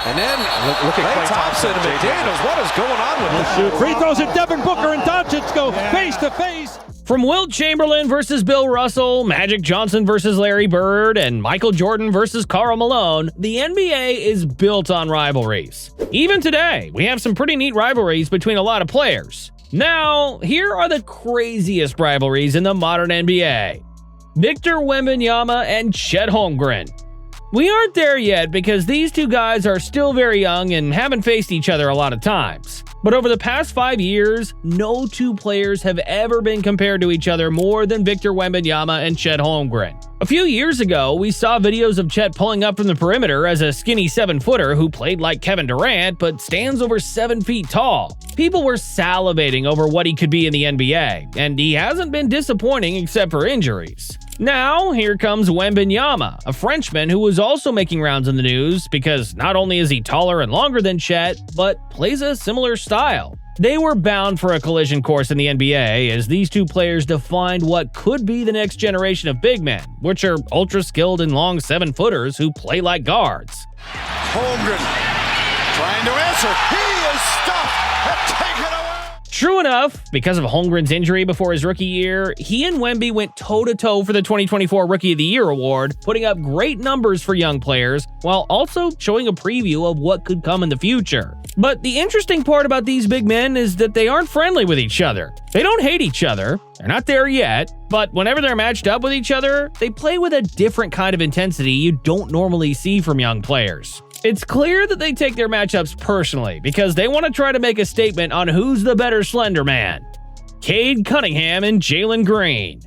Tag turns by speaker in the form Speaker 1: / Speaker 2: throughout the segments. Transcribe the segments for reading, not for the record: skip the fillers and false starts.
Speaker 1: And then look at Klay Thompson and McDaniels. What is going on with this?
Speaker 2: Free throws at Devin Booker and Donic go face to face.
Speaker 3: From Wilt Chamberlain versus Bill Russell, Magic Johnson versus Larry Bird, and Michael Jordan versus Karl Malone, the NBA is built on rivalries. Even today, we have some pretty neat rivalries between a lot of players. Now, here are the craziest rivalries in the modern NBA. Victor Wembanyama and Chet Hongren. We aren't there yet because these two guys are still very young and haven't faced each other a lot of times. But over the past 5 years, no two players have ever been compared to each other more than Victor Wembanyama and Chet Hongren. A few years ago, we saw videos of Chet pulling up from the perimeter as a skinny 7-footer who played like Kevin Durant but stands over 7 feet tall. People were salivating over what he could be in the NBA, and he hasn't been disappointing except for injuries. Now, here comes Wembanyama, a Frenchman who was also making rounds in the news because not only is he taller and longer than Chet, but plays a similar style. They were bound for a collision course in the NBA as these two players defined what could be the next generation of big men, which are ultra-skilled and long 7-footers who play like guards.
Speaker 1: Hongren trying to answer. He is stuffed and taken away.
Speaker 3: True enough, because of Holmgren's injury before his rookie year, he and Wemby went toe-to-toe for the 2024 Rookie of the Year award, putting up great numbers for young players, while also showing a preview of what could come in the future. But the interesting part about these big men is that they aren't friendly with each other. They don't hate each other, they're not there yet, but whenever they're matched up with each other, they play with a different kind of intensity you don't normally see from young players. It's clear that they take their matchups personally because they want to try to make a statement on who's the better slender man. Cade, Cunningham, and Jaylen Green.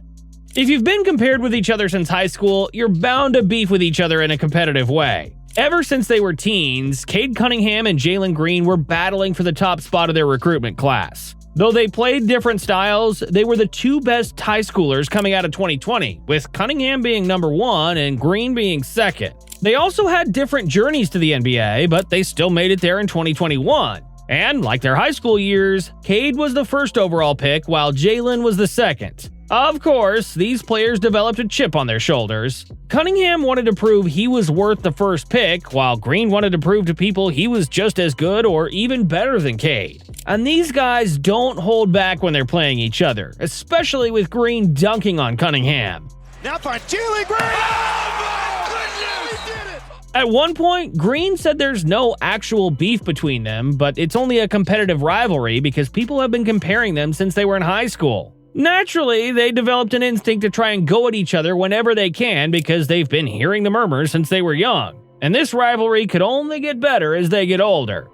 Speaker 3: If you've been compared with each other since high school, you're bound to beef with each other in a competitive way. Ever since they were teens, Cade Cunningham and Jaylen Green were battling for the top spot of their recruitment class. Though they played different styles, they were the two best high schoolers coming out of 2020, with Cunningham being number 1 and Green being second. They also had different journeys to the NBA, but they still made it there in 2021. And like their high school years, Cade was the first overall pick while Jaylen was the second. Of course, these players developed a chip on their shoulders. Cunningham wanted to prove he was worth the first pick, while Green wanted to prove to people he was just as good or even better than Cade. And these guys don't hold back when they're playing each other, especially with Green dunking on Cunningham.
Speaker 1: Now for Jaylen Green! Oh my goodness! He did it!
Speaker 3: At one point, Green said there's no actual beef between them, but it's only a competitive rivalry because people have been comparing them since they were in high school. Naturally, they developed an instinct to try and go at each other whenever they can because they've been hearing the murmurs since they were young. And this rivalry could only get better as they get older.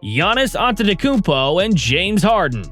Speaker 3: Giannis Antetokounmpo and James Harden.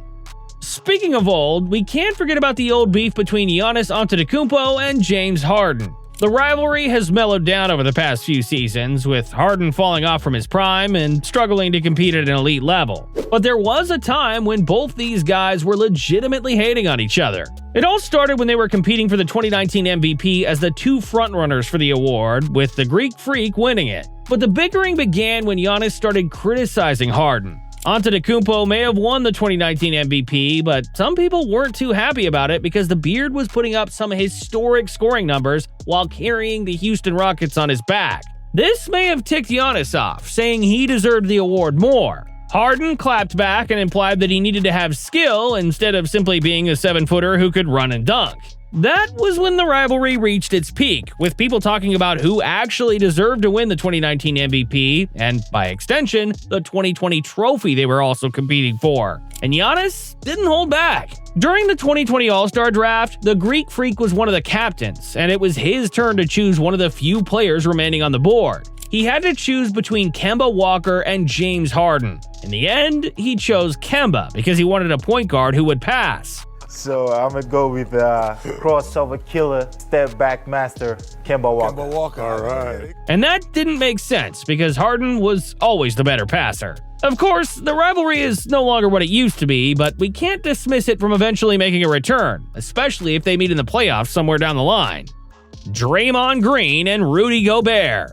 Speaker 3: Speaking of old, we can't forget about the old beef between Giannis Antetokounmpo and James Harden. The rivalry has mellowed down over the past few seasons, with Harden falling off from his prime and struggling to compete at an elite level. But there was a time when both these guys were legitimately hating on each other. It all started when they were competing for the 2019 MVP as the two frontrunners for the award, with the Greek Freak winning it. But the bickering began when Giannis started criticizing Harden. Antetokounmpo may have won the 2019 MVP, but some people weren't too happy about it because the Beard was putting up some historic scoring numbers while carrying the Houston Rockets on his back. This may have ticked Giannis off, saying he deserved the award more. Harden clapped back and implied that he needed to have skill instead of simply being a 7-footer who could run and dunk. That was when the rivalry reached its peak, with people talking about who actually deserved to win the 2019 MVP, and by extension, the 2020 trophy they were also competing for. And Giannis didn't hold back. During the 2020 All-Star Draft, the Greek Freak was one of the captains, and it was his turn to choose one of the few players remaining on the board. He had to choose between Kemba Walker and James Harden. In the end, he chose Kemba because he wanted a point guard who would pass.
Speaker 4: So I'm gonna go with crossover killer, step back master, Kemba Walker.
Speaker 1: Kemba Walker, all right.
Speaker 3: And that didn't make sense because Harden was always the better passer. Of course, the rivalry is no longer what it used to be, but we can't dismiss it from eventually making a return, especially if they meet in the playoffs somewhere down the line. Draymond Green and Rudy Gobert.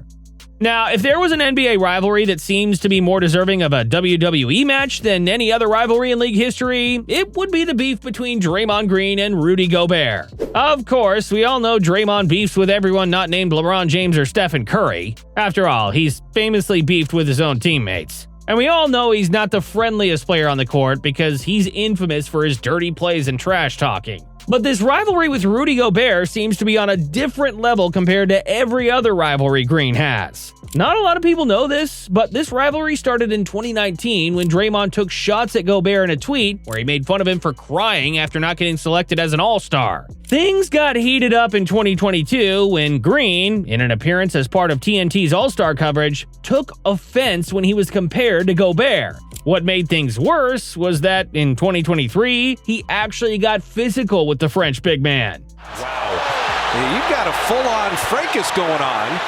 Speaker 3: Now, if there was an NBA rivalry that seems to be more deserving of a WWE match than any other rivalry in league history, it would be the beef between Draymond Green and Rudy Gobert. Of course, we all know Draymond beefs with everyone not named LeBron James or Stephen Curry. After all, he's famously beefed with his own teammates. And we all know he's not the friendliest player on the court because he's infamous for his dirty plays and trash talking. But this rivalry with Rudy Gobert seems to be on a different level compared to every other rivalry Green has. Not a lot of people know this, but this rivalry started in 2019 when Draymond took shots at Gobert in a tweet where he made fun of him for crying after not getting selected as an All-Star. Things got heated up in 2022 when Green, in an appearance as part of TNT's All-Star coverage, took offense when he was compared to Gobert. What made things worse was that in 2023, he actually got physical with the French big man.
Speaker 5: Wow. You've got a full-on fracas going on.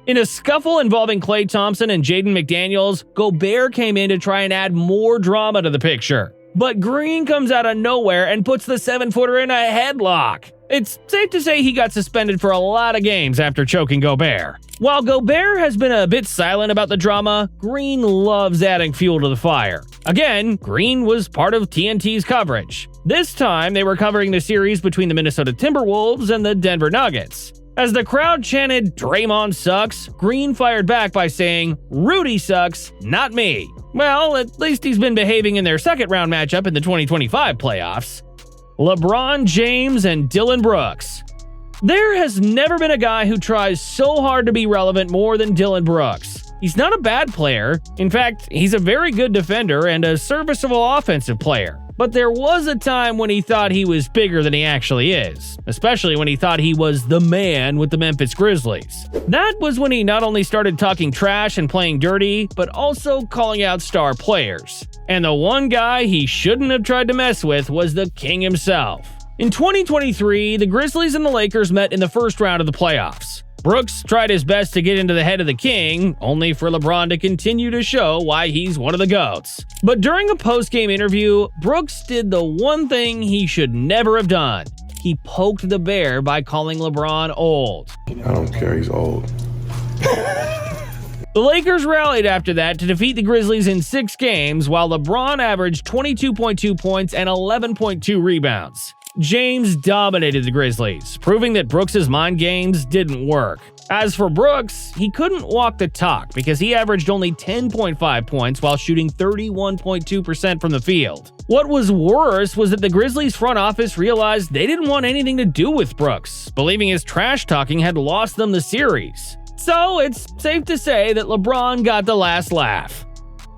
Speaker 3: In a scuffle involving Klay Thompson and Jaden McDaniels, Gobert came in to try and add more drama to the picture. But Green comes out of nowhere and puts the 7-footer in a headlock. It's safe to say he got suspended for a lot of games after choking Gobert. While Gobert has been a bit silent about the drama, Green loves adding fuel to the fire. Again, Green was part of TNT's coverage. This time, they were covering the series between the Minnesota Timberwolves and the Denver Nuggets. As the crowd chanted, "Draymond sucks," Green fired back by saying, "Rudy sucks, not me." Well, at least he's been behaving in their second-round matchup in the 2025 playoffs. LeBron James and Dillon Brooks. There has never been a guy who tries so hard to be relevant more than Dillon Brooks. He's not a bad player. In fact, he's a very good defender and a serviceable offensive player. But there was a time when he thought he was bigger than he actually is, especially when he thought he was the man with the Memphis Grizzlies. That was when he not only started talking trash and playing dirty, but also calling out star players. And the one guy he shouldn't have tried to mess with was the king himself. In 2023, the Grizzlies and the Lakers met in the first round of the playoffs. Brooks tried his best to get into the head of the king, only for LeBron to continue to show why he's one of the GOATs. But during a post-game interview, Brooks did the one thing he should never have done. He poked the bear by calling LeBron old.
Speaker 6: I don't care, he's old.
Speaker 3: The Lakers rallied after that to defeat the Grizzlies in 6 games, while LeBron averaged 22.2 points and 11.2 rebounds. James dominated the Grizzlies, proving that Brooks' mind games didn't work. As for Brooks, he couldn't walk the talk because he averaged only 10.5 points while shooting 31.2% from the field. What was worse was that the Grizzlies front office realized they didn't want anything to do with Brooks, believing his trash talking had lost them the series. So it's safe to say that LeBron got the last laugh.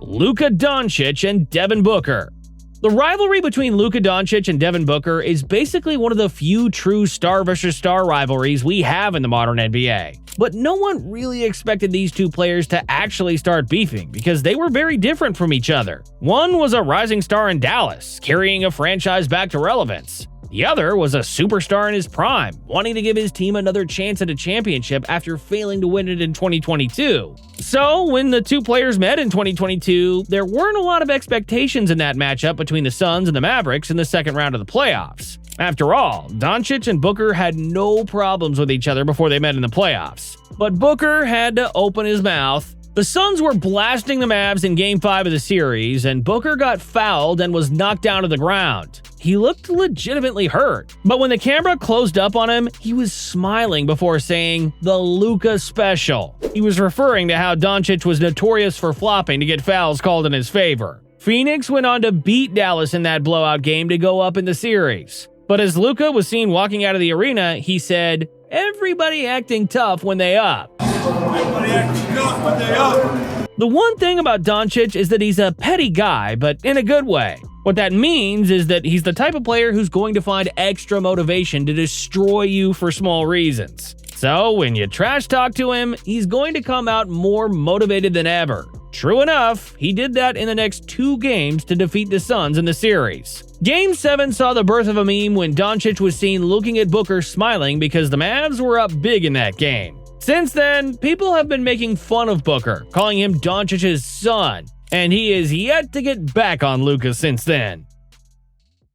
Speaker 3: Luka Doncic and Devin Booker. The rivalry between Luka Doncic and Devin Booker is basically one of the few true star versus star rivalries we have in the modern NBA. But no one really expected these two players to actually start beefing because they were very different from each other. One was a rising star in Dallas, carrying a franchise back to relevance. The other was a superstar in his prime, wanting to give his team another chance at a championship after failing to win it in 2022. So, when the two players met in 2022, there weren't a lot of expectations in that matchup between the Suns and the Mavericks in the second round of the playoffs. After all, Doncic and Booker had no problems with each other before they met in the playoffs. But Booker had to open his mouth. The Suns were blasting the Mavs in Game 5 of the series, and Booker got fouled and was knocked down to the ground. He looked legitimately hurt. But when the camera closed up on him, he was smiling before saying, "The Luka special." He was referring to how Doncic was notorious for flopping to get fouls called in his favor. Phoenix went on to beat Dallas in that blowout game to go up in the series. But as Luka was seen walking out of the arena, he said, "Everybody acting tough when they up." The one thing about Doncic is that he's a petty guy, but in a good way. What that means is that he's the type of player who's going to find extra motivation to destroy you for small reasons. So when you trash talk to him, he's going to come out more motivated than ever. True enough, he did that in the next 2 games to defeat the Suns in the series. Game 7 saw the birth of a meme when Doncic was seen looking at Booker smiling because the Mavs were up big in that game. Since then, people have been making fun of Booker, calling him Doncic's son, and he is yet to get back on Luka since then.